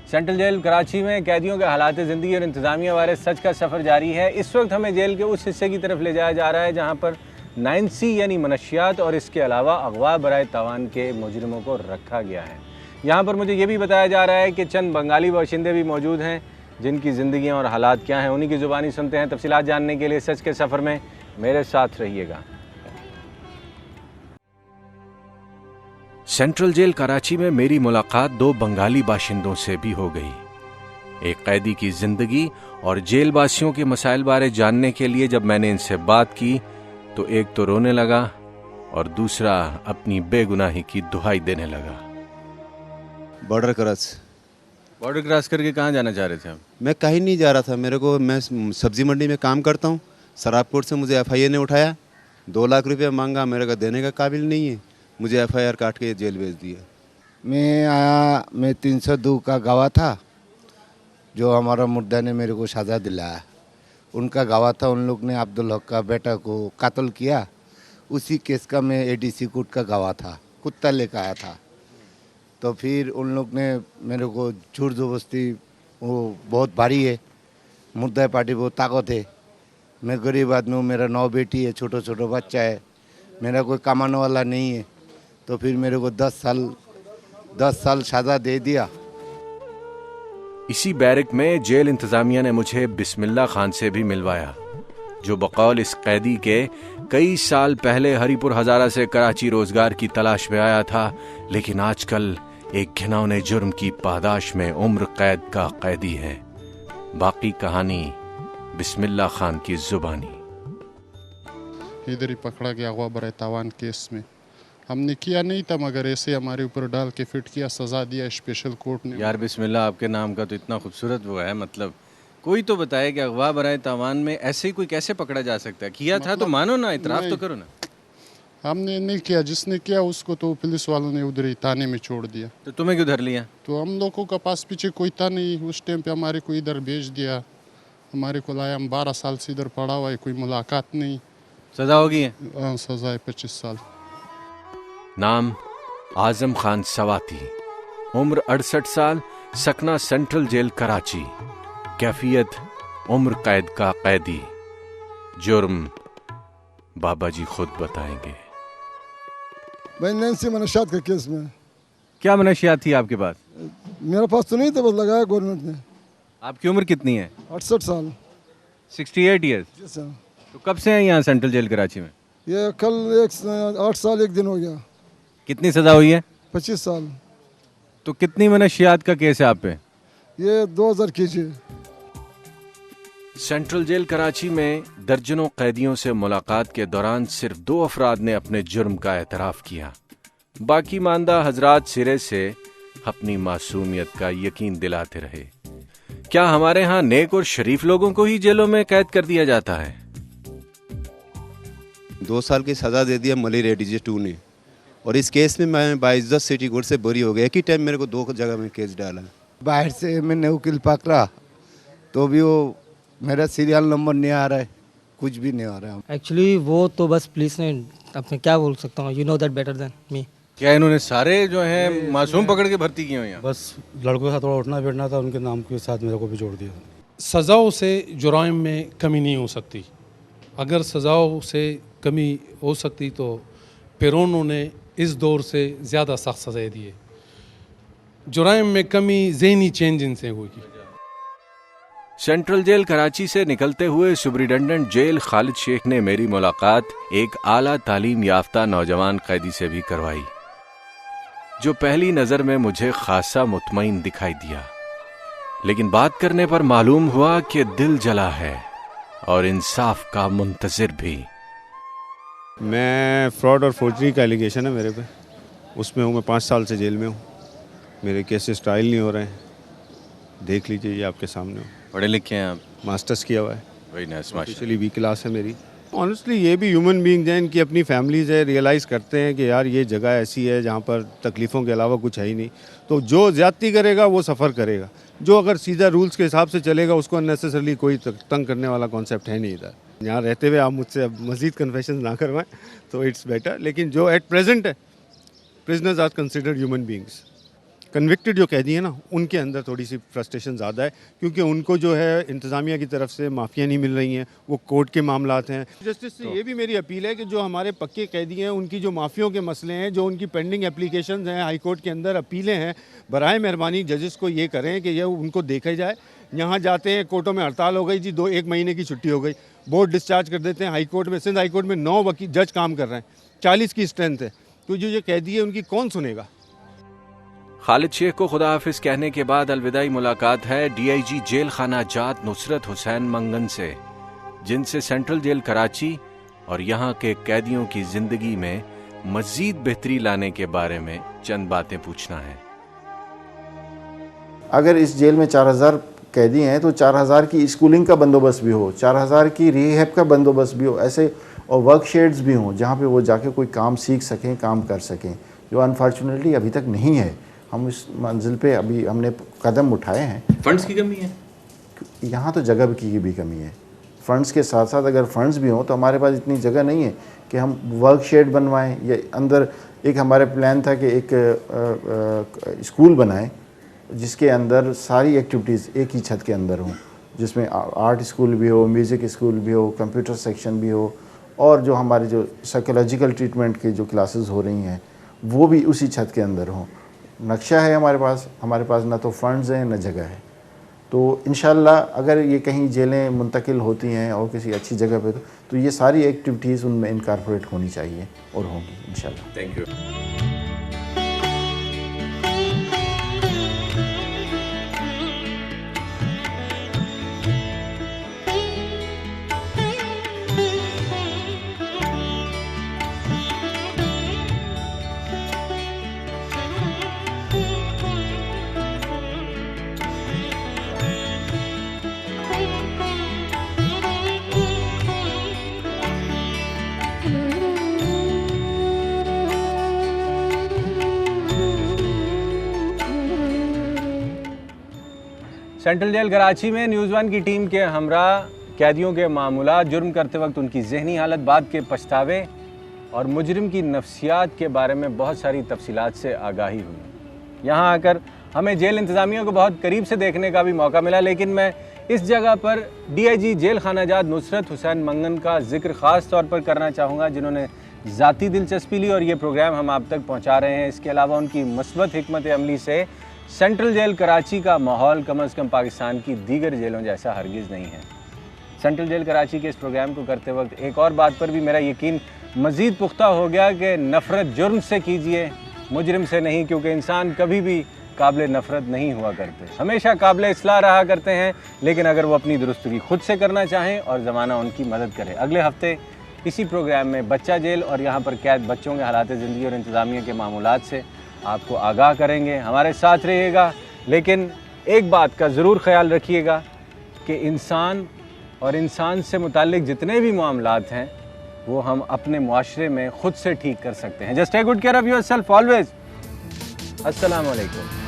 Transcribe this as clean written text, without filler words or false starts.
Central jail Karachi में कैदियों के हालात ज़िंदगी और इंतज़ामिया बारे सच का सफ़र जारी है। इस वक्त हमें जेल के उस हिस्से की तरफ ले जाया जा रहा है जहाँ पर 9C यानी मनशियात और इसके अलावा अगवा बराए तावान के मुजरिमों को रखा गया है। यहाँ पर मुझे ये भी बताया जा रहा है कि चंद बंगाली बाशिंदे भी मौजूद हैं जिनकी ज़िंदगियाँ और हालात क्या हैं, उन्हीं की ज़ुबानी सुनते हैं। तफसीलात जानने के लिए सच के सफ़र में मेरे साथ रहिएगा। सेंट्रल जेल कराची में मेरी मुलाकात दो बंगाली बाशिंदों से भी हो गई। एक कैदी की जिंदगी और जेल वासियों के मसाइल बारे जानने के लिए जब मैंने इनसे बात की तो एक तो रोने लगा और दूसरा अपनी बेगुनाही की दुहाई देने लगा। बॉर्डर क्रॉस करके कहाँ जाना चाह रहे थे आप? मैं कहीं नहीं जा रहा था। मैं सब्जी मंडी में काम करता हूँ। शराबकोट से मुझे FIA ने उठाया, 2 लाख रुपया मांगा, मेरे को देने का काबिल नहीं है, मुझे FIR काट के जेल भेज दिया। मैं 302 का गवाह था, जो हमारा मुर्दा ने मेरे को सज़ा दिलाया। उनका गवाह था, उन लोग ने अब्दुल हक का बेटा को कत्ल किया। उसी केस का मैं ADC कोर्ट का गवाह था, कुत्ता लेकर आया था। तो फिर उन लोग ने मेरे को जोर ज़बरदस्ती, वो बहुत भारी है, मुर्दा पार्टी बहुत ताकत है, मैं गरीब आदमी हूँ, मेरा 9 बेटी है, छोटा छोटा बच्चा है, मेरा कोई कमाने वाला नहीं है। तो फिर मेरे को 10 साल सज़ा दे दिया। इसी बैरक में जेल इंतजामिया ने मुझे बिस्मिल्लाह खान से भी मिलवाया, जो बकौल इस कैदी के कई साल पहले हरीपुर हजारा से कराची रोजगार की तलाश में आया था, लेकिन आजकल एक घिनौने जुर्म की पादाश में उम्र कैद का कैदी है। बाकी कहानी बिस्मिल्लाह खान की जुबानी। इधर ही पकड़ा गया अगवा बराए तावान केस में। हमने किया नहीं था, मगर ऐसे हमारे ऊपर डाल के फिट किया, सज़ा दिया स्पेशल कोर्ट ने। यार बिस्मिल्लाह, आपके नाम का तो इतना खूबसूरत वो है, मतलब कोई तो बताए कि अगवा बराए तावान में ऐसे ही कोई कैसे पकड़ा जा सकता है? किया था तो मानो ना, इतराफ़ तो करो ना। हमने नहीं किया, जिसने किया उसको तो पुलिस वालों ने उधर ही थाने में छोड़ दिया। तो तुम्हें क्यों धर लिया? तो हम लोगों का पास पीछे कोई था नहीं, उस टाइम पे हमारे को इधर भेज दिया, हमारे को लाया। हम 12 साल से इधर पड़ा हुआ है, कोई मुलाकात नहीं। सज़ा होगी है? हाँ, सज़ा है 25 साल। नाम आजम खान सवाती, उम्र 68 साल, सकना सेंट्रल जेल कराची। कैफियत उम्र कैद का कैदी। जुर्म बाबा जी खुद बताएंगे। भाई 9C मनशियात के केस में। क्या मनशियात थी आपके पास? मेरे पास तो नहीं था, बस लगाया गवर्नमेंट ने। आपकी उम्र कितनी है? 68 साल। 68 ईयर्स। जी सर। तो कब से हैं यहाँ सेंट्रल जेल कराची में? ये कल 8 साल 1 दिन हो गया। कितनी सज़ा हुई है? 25 साल। तो कितनी मनशियात का केस है आप पे? ये 2000 कीजिए। सेंट्रल जेल कराची में दर्जनों कैदियों से मुलाकात के दौरान सिर्फ 2 अफराद ने अपने जुर्म का एतराफ़ किया। बाकी मानदा हजरात सिरे से अपनी मासूमियत का यकीन दिलाते रहे। क्या हमारे यहाँ नेक और शरीफ लोगों को ही जेलों में कैद कर दिया जाता है? 2 साल की सज़ा दे दिया मलिर ADC 2 ने, और इस केस में मैं बाइज्जत सिटी कोर्ट से बरी हो गया। एक ही टाइम मेरे को 2 जगह में केस डाला। बाहर से मैंने वकील पकड़ा तो भी वो मेरा सीरियल नंबर नहीं आ रहा है, कुछ भी नहीं आ रहा है। एक्चुअली वो तो बस पुलिस ने, अब मैं क्या बोल सकता हूँ, you know that better than me. क्या इन्होंने सारे जो हैं मासूम पकड़ के भर्ती किए हुए हैं? बस लड़कों के साथ थोड़ा उठना बैठना था, उनके नाम के साथ मेरे को भी जोड़ दिया। सज़ाओं से जुराइम में कमी नहीं हो सकती। अगर सज़ाओं से कमी हो सकती तो पेरोनों ने इस दौर से ज़्यादा सख्त सज़ाएं दिए। जुराइम में कमी ज़हनी चेंज इनसे होगी। सेंट्रल जेल कराची से निकलते हुए सुपरिटेंडेंट जेल खालिद शेख ने मेरी मुलाकात एक आला तालीम याफ्ता नौजवान कैदी से भी करवाई, जो पहली नज़र में मुझे खासा मुतमईन दिखाई दिया, लेकिन बात करने पर मालूम हुआ कि दिल जला है और इंसाफ का मुंतज़िर भी। मैं फ्रॉड और फोर्जरी का एलिगेशन है मेरे पे, उसमें हूँ। मैं 5 साल से जेल में हूँ। मेरे केसेस ट्रायल नहीं हो रहे हैं, देख लीजिए, ये आपके सामने हो। पढ़े लिखे हैं आप? मास्टर्स किया हुआ है। वही ना, एक्चुअली B क्लास है मेरी। ऑनेस्टली ये भी ह्यूमन बीइंग्स हैं, इनकी अपनी फैमिलीज़ है, रियलाइज़ करते हैं कि यार ये जगह ऐसी है जहाँ पर तकलीफ़ों के अलावा कुछ है ही नहीं। तो जो ज़्यादती करेगा वो सफ़र करेगा, जो अगर सीधा रूल्स के हिसाब से चलेगा उसको अननेसेसरली कोई तंग करने वाला कॉन्सेप्ट है नहीं इधर। यहाँ रहते हुए आप मुझसे अब मज़ीद कन्फेशन ना करवाएं तो इट्स बेटर, लेकिन जो एट प्रेजेंट है, prisoners are considered human beings. Convicted जो कैदी हैं ना, उनके अंदर थोड़ी सी फ्रस्ट्रेशन ज़्यादा है, क्योंकि उनको जो है इंतज़ामिया की तरफ से माफ़िया नहीं मिल रही हैं, वो कोर्ट के मामलात हैं। जस्टिस से ये भी मेरी अपील है कि जो हमारे पक्के कैदी हैं, उनकी जो माफ़ियों के मसले हैं, जो उनकी पेंडिंग एप्लीकेशन हैं हाई कोर्ट के अंदर, अपीलें हैं, बराए मेहरबानी जजेस को ये करें कि ये उनको देखा जाए। यहाँ जाते हैं, कोर्टों में हड़ताल हो गई जी, 1 महीने की छुट्टी हो गई, बोर्ड डिस्चार्ज कर देते हैं। हाई कोर्ट में, सिंध हाई कोर्ट में 9 वकील जज काम कर रहे हैं, 40 की स्ट्रेंथ है, तो जो ये कैदी है उनकी कौन सुनेगा। खालिद शेख को खुदा हाफिज कहने के बाद अलविदाई मुलाकात है डीआईजी जेल खाना जात नुसरत हुसैन मंगन से, जिनसे सेंट्रल जेल कराची और यहाँ के कैदियों की जिंदगी में मजीद बेहतरी लाने के बारे में चंद बातें पूछना है। अगर इस जेल में 4000 कैदी हैं तो 4000 की स्कूलिंग का बंदोबस्त भी हो, 4000 की रिहैब का बंदोबस्त भी हो, ऐसे और वर्क शेड्स भी हों जहाँ पे वो जाके कोई काम सीख सकें, काम कर सकें, जो अनफॉर्चुनेटली अभी तक नहीं है। हम इस मंजिल पे अभी हमने कदम उठाए हैं। फंड्स की कमी है यहाँ, तो जगह की भी कमी है। फ़ंड्स के साथ साथ अगर फंड्स भी हों तो हमारे पास इतनी जगह नहीं है कि हम वर्क शेड बनवाएँ, या अंदर एक हमारे प्लान था कि एक स्कूल बनाएं जिसके अंदर सारी एक्टिविटीज़ एक ही छत के अंदर हों, जिसमें आर्ट स्कूल भी हो, म्यूज़िक स्कूल भी हो, कंप्यूटर सेक्शन भी हो, और जो हमारे जो साइकोलॉजिकल ट्रीटमेंट की जो क्लासेस हो रही हैं वो भी उसी छत के अंदर हों। नक्शा है हमारे पास ना तो फंड्स हैं न जगह है। तो इंशाल्लाह अगर ये कहीं जेलें मुंतकिल होती हैं और किसी अच्छी जगह पे, तो ये सारी एक्टिविटीज़ उनमें इनकॉर्पोरेट होनी चाहिए और होंगी इंशाल्लाह। Thank you. Central jail Karachi में न्यूज़ वन की टीम के हमरा कैदियों के मामूलात, जुर्म करते वक्त उनकी जहनी हालत, बाद के पछतावे और मुजरिम की नफ्सियात के बारे में बहुत सारी तफसीलात से आगाही हुई। यहाँ आकर हमें जेल इंतज़ामिया को बहुत करीब से देखने का भी मौका मिला, लेकिन मैं इस जगह पर डीआईजी जेल खाना जात नुसरत हुसैन मंगन का जिक्र ख़ास तौर पर करना चाहूँगा, जिन्होंने ज़ाती दिलचस्पी ली और ये प्रोग्राम हम आप तक पहुँचा रहे हैं। इसके अलावा उनकी मस्बत हिकमत अमली से सेंट्रल जेल कराची का माहौल कम अज़ कम पाकिस्तान की दीगर जेलों जैसा हरगिज़ नहीं है। सेंट्रल जेल कराची के इस प्रोग्राम को करते वक्त एक और बात पर भी मेरा यकीन मज़ीद पुख्ता हो गया कि नफ़रत जुर्म से कीजिए, मुजरिम से नहीं, क्योंकि इंसान कभी भी काबिल नफ़रत नहीं हुआ करते, हमेशा काबिल इस्लाह रहा करते हैं, लेकिन अगर वो अपनी दुरुस्तगी खुद से करना चाहें और ज़माना उनकी मदद करे। अगले हफ्ते इसी प्रोग्राम में बच्चा जेल और यहाँ पर कैद बच्चों के हालात ज़िंदगी और इंतज़ामिया के मामूलात से आपको आगाह करेंगे। हमारे साथ रहिएगा, लेकिन एक बात का ज़रूर ख्याल रखिएगा कि इंसान और इंसान से मुताल्लिक़ जितने भी मामलात हैं वो हम अपने मुआशरे में ख़ुद से ठीक कर सकते हैं। Just take good care of yourself always. अस्सलाम वालेकुम।